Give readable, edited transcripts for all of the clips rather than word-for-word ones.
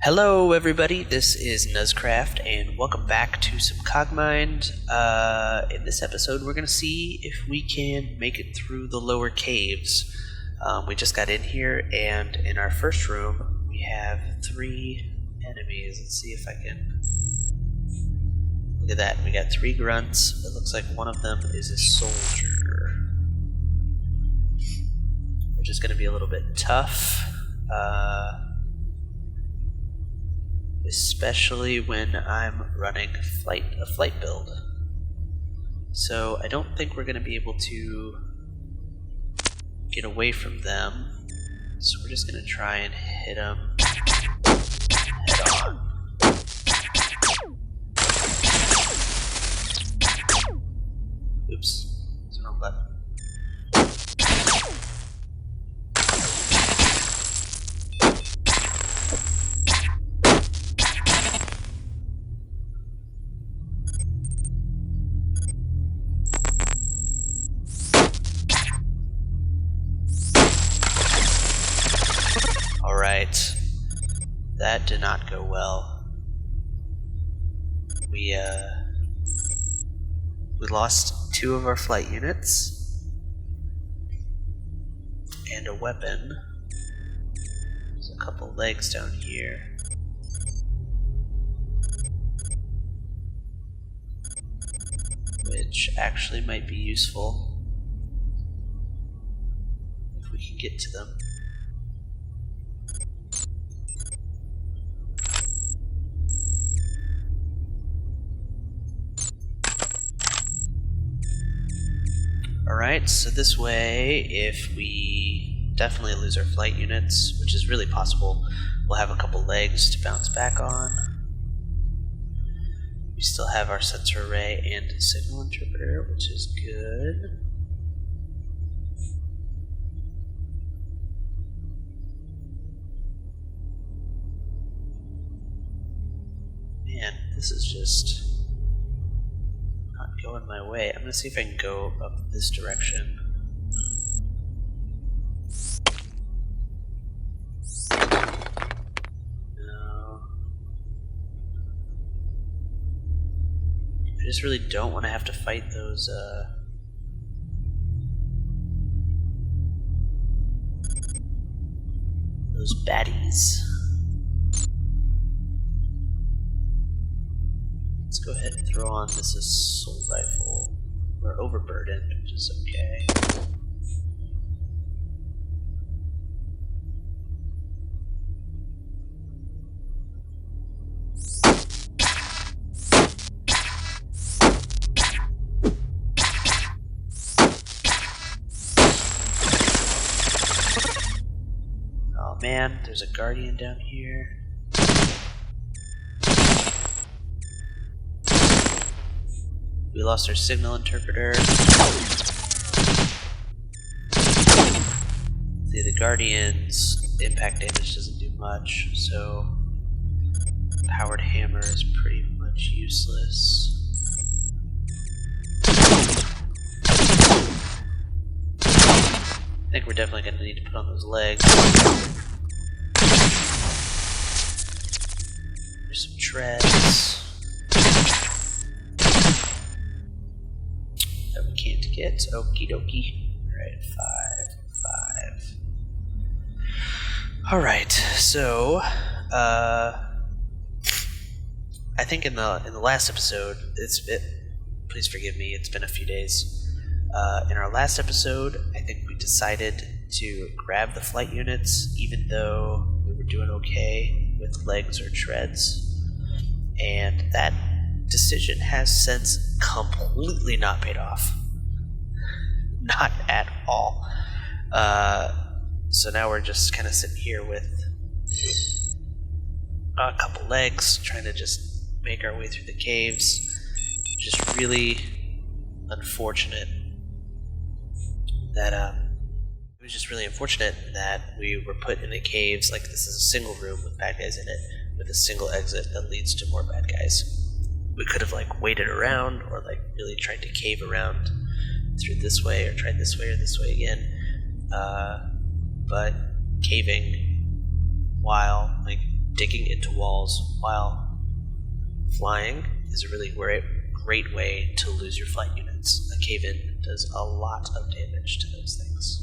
Hello everybody, this is nuzcraft and welcome back to some Cogmind. In this episode we're going to see if we can make it through the lower caves. We just got in here and in our first room we have 3 enemies. Let's see if I can... Look at that, we got 3 grunts. It looks like one of them is a soldier, which is going to be a little bit tough. Especially when I'm running a flight build. So I don't think we're going to be able to get away from them. So we're just going to try and hit them head on. Oops, it's the wrong button. Alright, that did not go well. We lost 2 of our flight units and a weapon. There's a couple legs down here. Which actually might be useful if we can get to them. Alright, so this way, if we definitely lose our flight units, which is really possible, we'll have a couple legs to bounce back on. We still have our sensor array and signal interpreter, which is good. Man, this is just not going my way. I'm gonna see if I can go up this direction. No. I just really don't want to have to fight those baddies. Let's go ahead and throw on this assault rifle. We're overburdened, which is okay. Oh man, there's a guardian down here. We lost our signal interpreter. The Guardian's impact damage doesn't do much, so powered hammer is pretty much useless. I think we're definitely going to need to put on those legs. There's some treads that we can't get. Okie dokie. Alright, 5. Alright, so I think in the last episode, please forgive me, it's been a few days. In our last episode, I think we decided to grab the flight units, even though we were doing okay with legs or treads. And that decision has since completely not paid off. Not at all. So now we're just kind of sitting here with a couple legs, trying to just make our way through the caves. Just really unfortunate that it was just really unfortunate that we were put in the caves. Like, this is a single room with bad guys in it, with a single exit that leads to more bad guys. We could have like waited around, or like really tried to cave around through this way, or tried this way or this way again. But caving while like digging into walls while flying is a really great way to lose your flight units. A cave-in does a lot of damage to those things.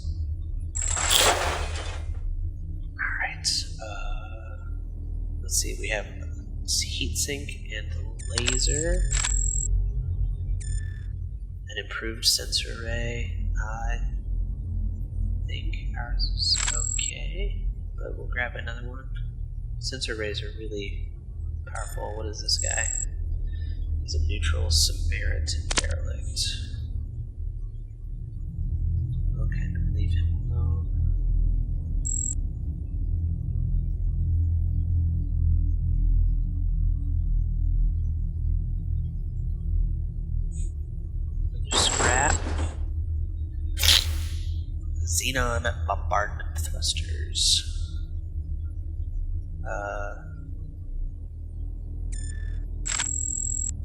Alright, let's see, we have heatsink and laser. An improved sensor array. I think ours is okay, but we'll grab another one. Sensor arrays are really powerful. What is this guy? He's a neutral Samaritan derelict. Okay, leave him alone. Scrap. Xenon bombardment thrusters.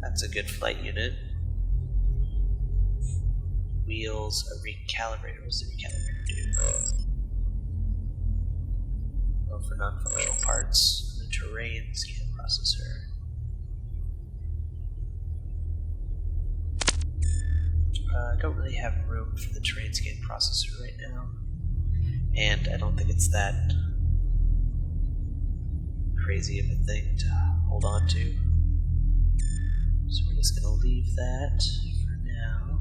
That's a good flight unit. Wheels, a recalibrator. What's the recalibrator do? Oh, for non-functional parts. The terrain scan processor. I don't really have room for the terrain scan processor right now, and I don't think it's that crazy of a thing to hold on to. So we're just going to leave that for now.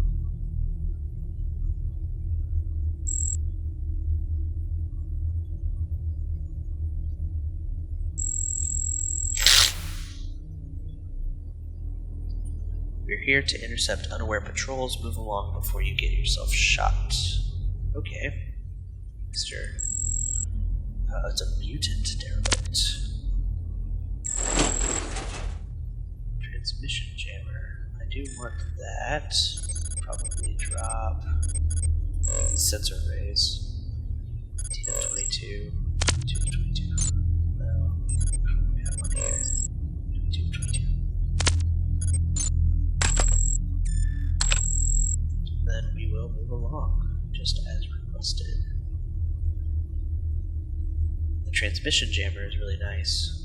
We're here to intercept unaware patrols. Move along before you get yourself shot. Okay. Mr. It's a mutant derelict. Transmission jammer. I do want that. Probably drop these sensor arrays. 18 of 22. 22 of 22. Well, we have one here. 22 of 22. Then we will move along, just as requested. The transmission jammer is really nice.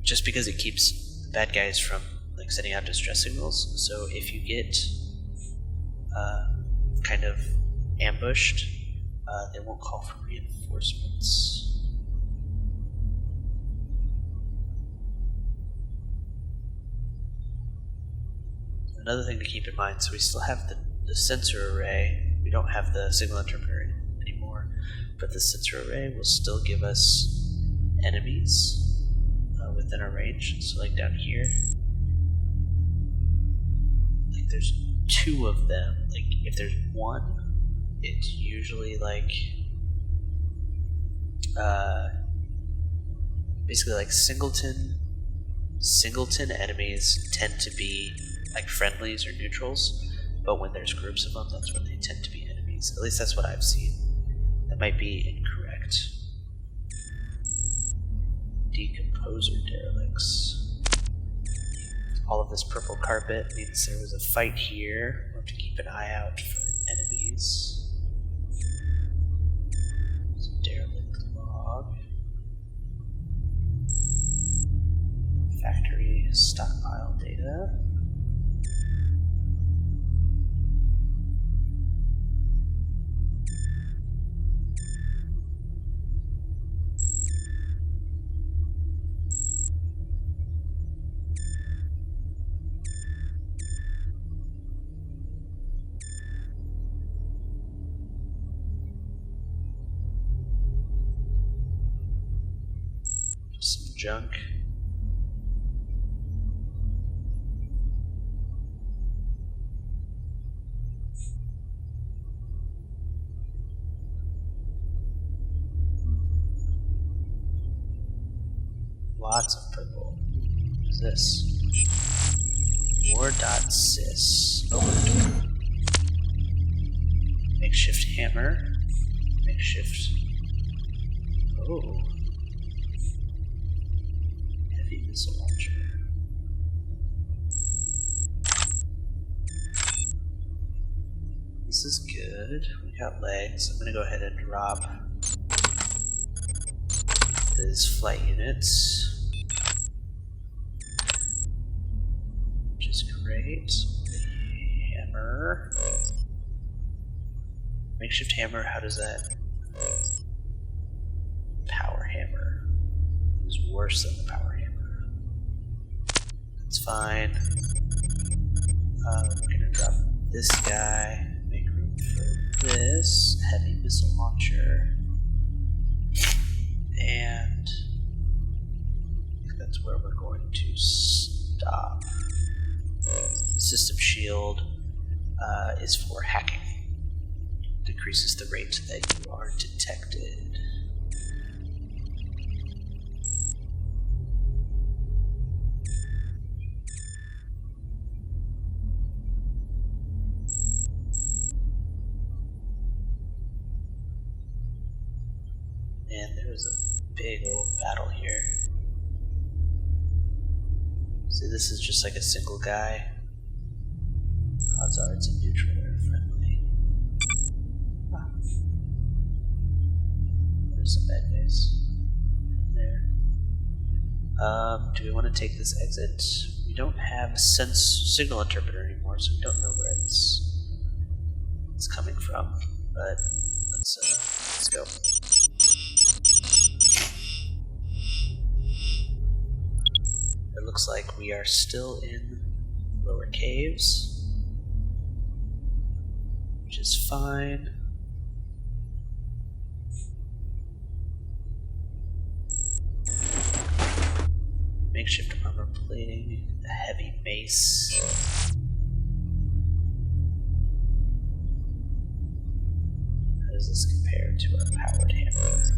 Just because it keeps bad guys from sending out distress signals. So if you get kind of ambushed, they won't call for reinforcements. Another thing to keep in mind, so we still have the sensor array. We don't have the signal interpreter anymore, but the sensor array will still give us enemies within our range. So like down here, like there's two of them. Like if there's one, it's usually like basically like singleton enemies tend to be like friendlies or neutrals, but when there's groups of them, that's when they tend to be enemies. At least that's what I've seen. That might be incorrect. Decomposer derelicts. All of this purple carpet means there was a fight here. We'll have to keep an eye out for enemies. There's a derelict log. Factory stockpile data. Some junk. Lots of purple. What is this? War.sys. Open the door. Makeshift hammer. Makeshift. Oh. Heavy missile launcher. This is good. We got legs. I'm gonna go ahead and drop his flight units, which is great. Hammer. Makeshift hammer, how does that? Power hammer. It was worse than the power hammer. That's fine. We're gonna drop this guy, make room for this heavy missile launcher, and I think that's where we're going to stop. The system shield is for hacking. Decreases the rate that you are detected. And there was a big old battle here. See, this is just like a single guy. Odds are it's a neutral or friendly. Ah. There's some bad guys there. Do we want to take this exit? We don't have signal interpreter anymore, so we don't know where it's coming from. But let's go. It looks like we are still in lower caves, which is fine. Makeshift armor plating, a heavy mace. How does this compare to our powered hammer?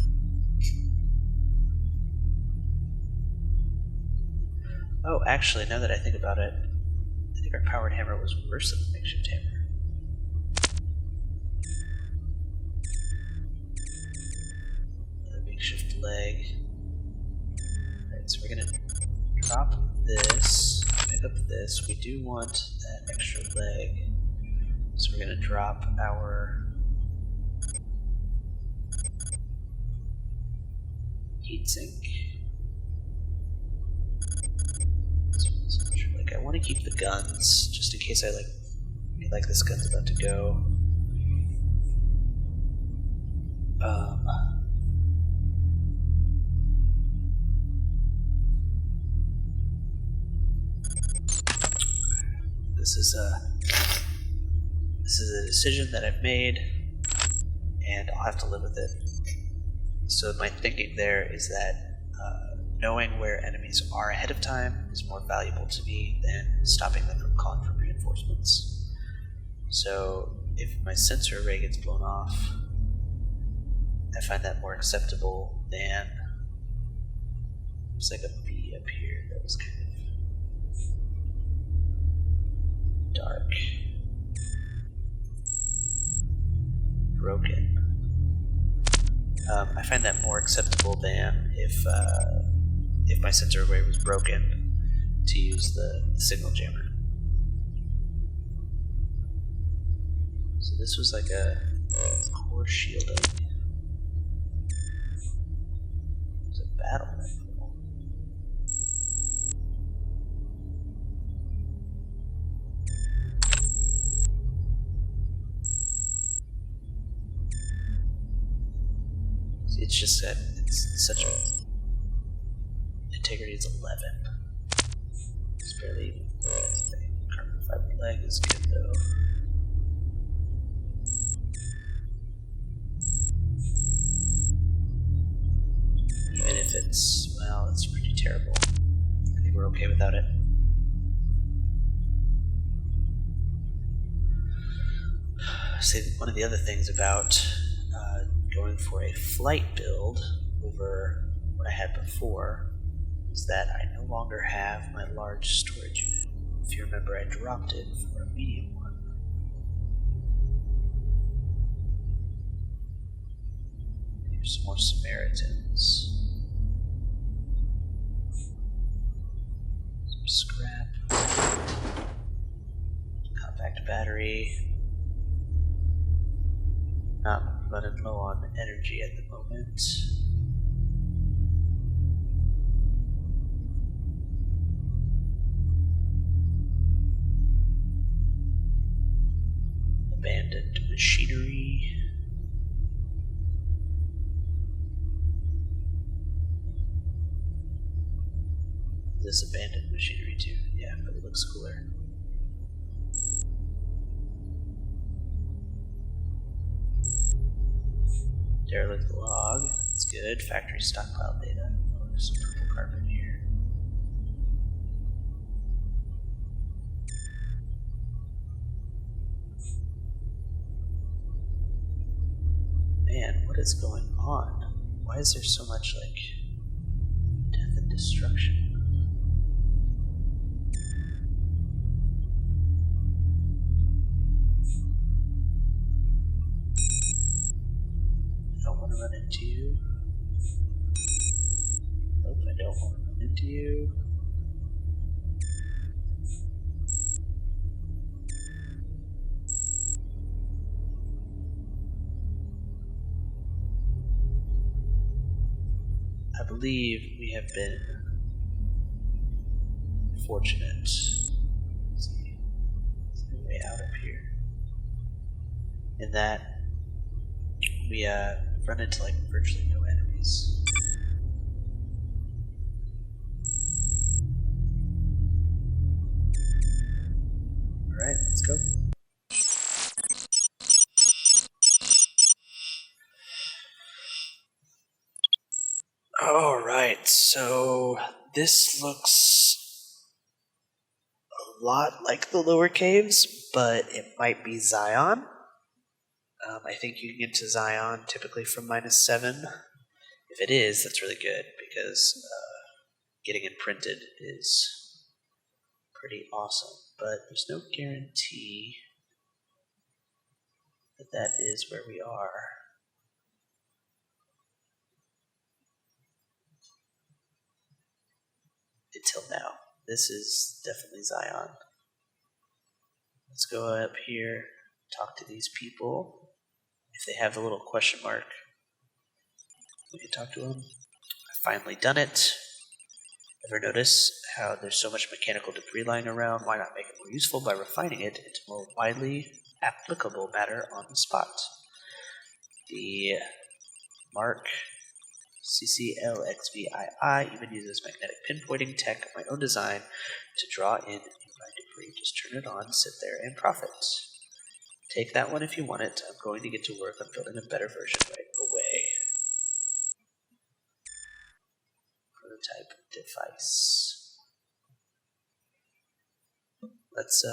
Oh, actually, now that I think about it, I think our powered hammer was worse than the makeshift hammer. Another makeshift leg. Alright, so we're gonna drop this, pick up this. We do want that extra leg, so we're gonna drop our heatsink. I want to keep the guns, just in case I like this gun's about to go. This is a decision that I've made, and I'll have to live with it. So my thinking there is that knowing where enemies are ahead of time is more valuable to me than stopping them from calling for reinforcements. So if my sensor array gets blown off, I find that more acceptable than... There's like a bee up here that was kind of dark. Broken. I find that more acceptable than if my sensor array was broken, to use the signal jammer. So this was like a core shielding. It's a battle rifle. See, it's just that it's such a... Integrity is 11. It's barely even anything. Carbon fiber leg is good though. Even if it's, well, it's pretty terrible. I think we're okay without it. See, one of the other things about going for a flight build over what I had before is that I no longer have my large storage unit. If you remember, I dropped it for a medium one. Here's some more Samaritans. Some scrap. Compact battery. Not running low on energy at the moment. Abandoned machinery. This abandoned machinery too. Yeah, but it looks cooler. Derelict log. That's good. Factory stockpile data. Oh, there's some purple carpet here. Man, what is going on? Why is there so much, like, death and destruction? I don't want to run into you. Nope, I don't want to run into you. I believe we have been fortunate. Let's see. Is there a way out up here? In that we run into like virtually no enemies. Alright, let's go. Alright, so this looks a lot like the lower caves, but it might be Zion. I think you can get to Zion typically from -7. If it is, that's really good, because getting imprinted is pretty awesome. But there's no guarantee that that is where we are. Until now. This is definitely Zion. Let's go up here, talk to these people. If they have the little question mark, we can talk to them. I've finally done it. Ever notice how there's so much mechanical debris lying around? Why not make it more useful by refining it into more widely applicable matter on the spot? The Mark CCLXVII even uses magnetic pinpointing tech of my own design to draw in nearby debris. Just turn it on, sit there, and profit. Take that one if you want it. I'm going to get to work on building a better version right away. Prototype device. Let's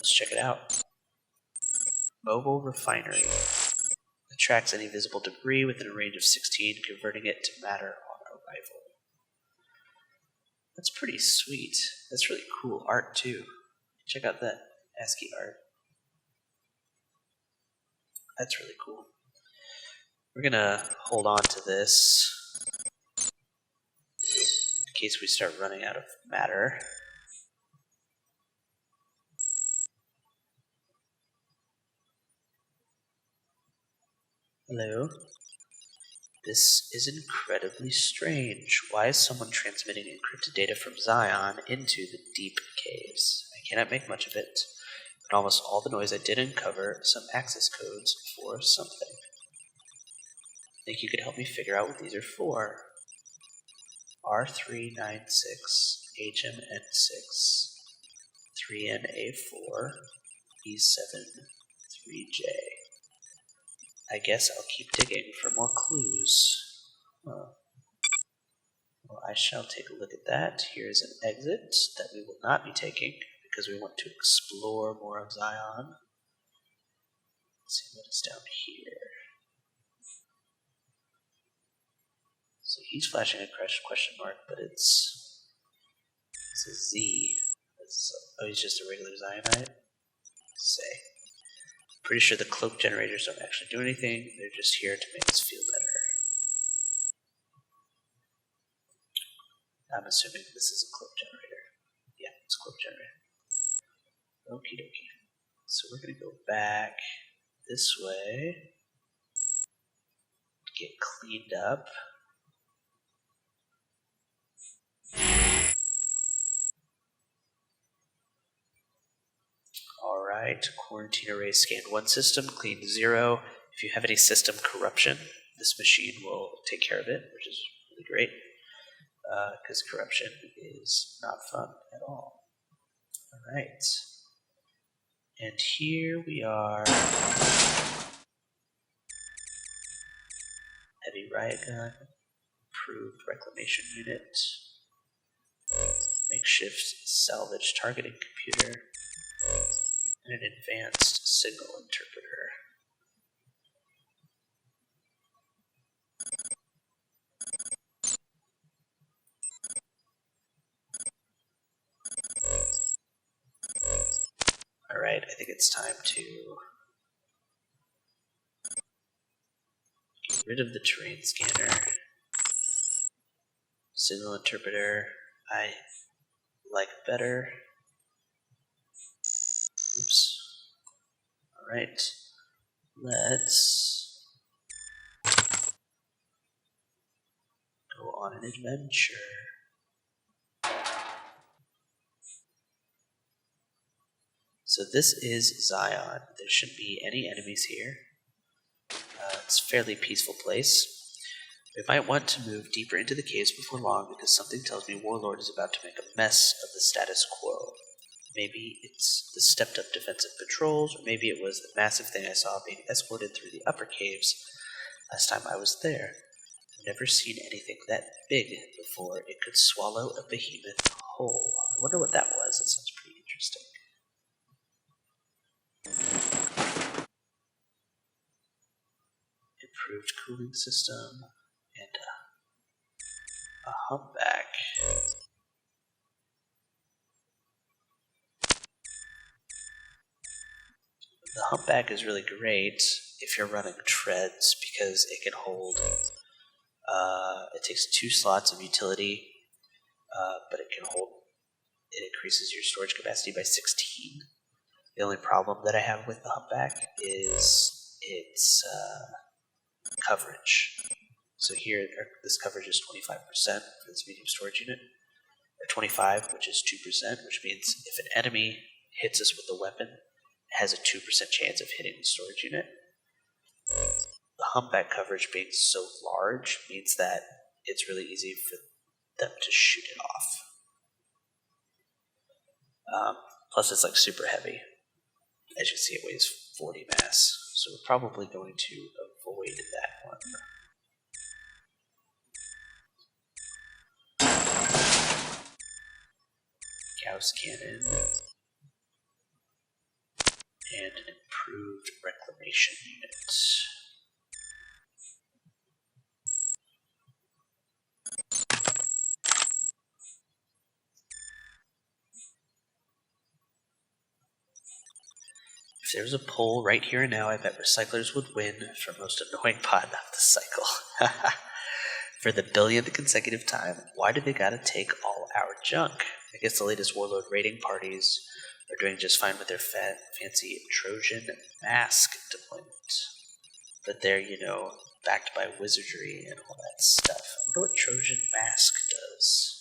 check it out. Mobile refinery. Attracts any visible debris within a range of 16, converting it to matter on arrival. That's pretty sweet. That's really cool art too. Check out that ASCII art. That's really cool. We're gonna hold on to this in case we start running out of matter. Hello? This is incredibly strange. Why is someone transmitting encrypted data from Zion into the deep caves? I cannot make much of it, but almost all the noise I did uncover some access codes for something. Think you could help me figure out what these are for? R396, HMN6, 3NA4, E7, 3J. I guess I'll keep digging for more clues. Well, I shall take a look at that. Here's an exit that we will not be taking because we want to explore more of Zion. Let's see what is down here. So he's flashing a question mark, but it's a Z. Oh, he's just a regular Zionite? Say. Pretty sure the cloak generators don't actually do anything. They're just here to make us feel better. I'm assuming this is a cloak generator. Yeah, it's a cloak generator. Okie dokie. So we're going to go back this way. Get cleaned up. Alright, quarantine array scanned 1 system, cleaned 0. If you have any system corruption, this machine will take care of it, which is really great, because corruption is not fun at all. Alright, and here we are. Heavy riot gun, improved reclamation unit, makeshift salvage targeting computer, and an advanced signal interpreter. Alright, I think it's time to get rid of the terrain scanner. Signal interpreter, I like better. Oops. Alright, let's go on an adventure. So this is Zion. There shouldn't be any enemies here. It's a fairly peaceful place. We might want to move deeper into the caves before long because something tells me Warlord is about to make a mess of the status quo. Maybe it's the stepped-up defensive patrols, or maybe it was the massive thing I saw being escorted through the upper caves last time I was there. I've never seen anything that big before. It could swallow a behemoth whole. I wonder what that was. That sounds pretty interesting. Improved cooling system, and a humpback. The humpback is really great if you're running treads because it can hold, it takes 2 slots of utility, but it increases your storage capacity by 16. The only problem that I have with the humpback is its coverage. So here, this coverage is 25% for this medium storage unit, or 25, which is 2%, which means if an enemy hits us with a weapon, it has a 2% chance of hitting the storage unit. The humpback coverage being so large means that it's really easy for them to shoot it off. Plus it's like super heavy. As you can see, it weighs 40 mass, so we're probably going to avoid that one. Gauss cannon, and an improved reclamation unit. If there was a poll right here and now, I bet recyclers would win for most annoying pod of the cycle. For the 1000th consecutive time, why do they gotta take all our junk? I guess the latest Warlord raiding parties are doing just fine with their fancy Trojan mask deployment. But they're, backed by wizardry and all that stuff. I wonder what Trojan mask does.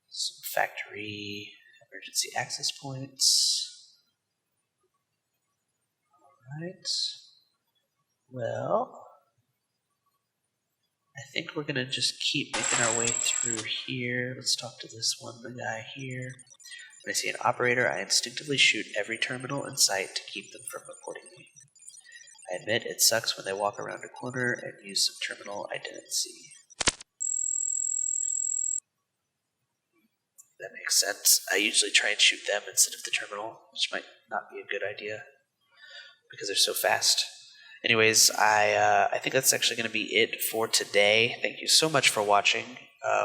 Some factory emergency access points. Alright. Well, I think we're gonna just keep making our way through here. Let's talk to this one guy here. When I see an operator, I instinctively shoot every terminal in sight to keep them from reporting me. I admit it sucks when they walk around a corner and use some terminal I didn't see. That makes sense. I usually try and shoot them instead of the terminal, which might not be a good idea because they're so fast. Anyways, I think that's actually going to be it for today. Thank you so much for watching.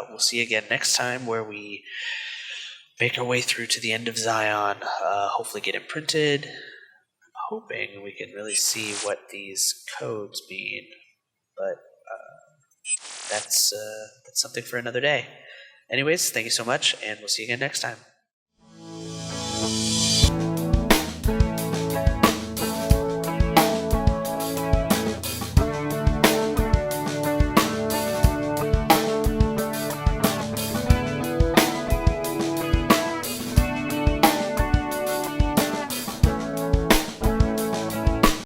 We'll see you again next time where we make our way through to the end of Zion. Hopefully get it printed. I'm hoping we can really see what these codes mean, but that's something for another day. Anyways, thank you so much, and we'll see you again next time.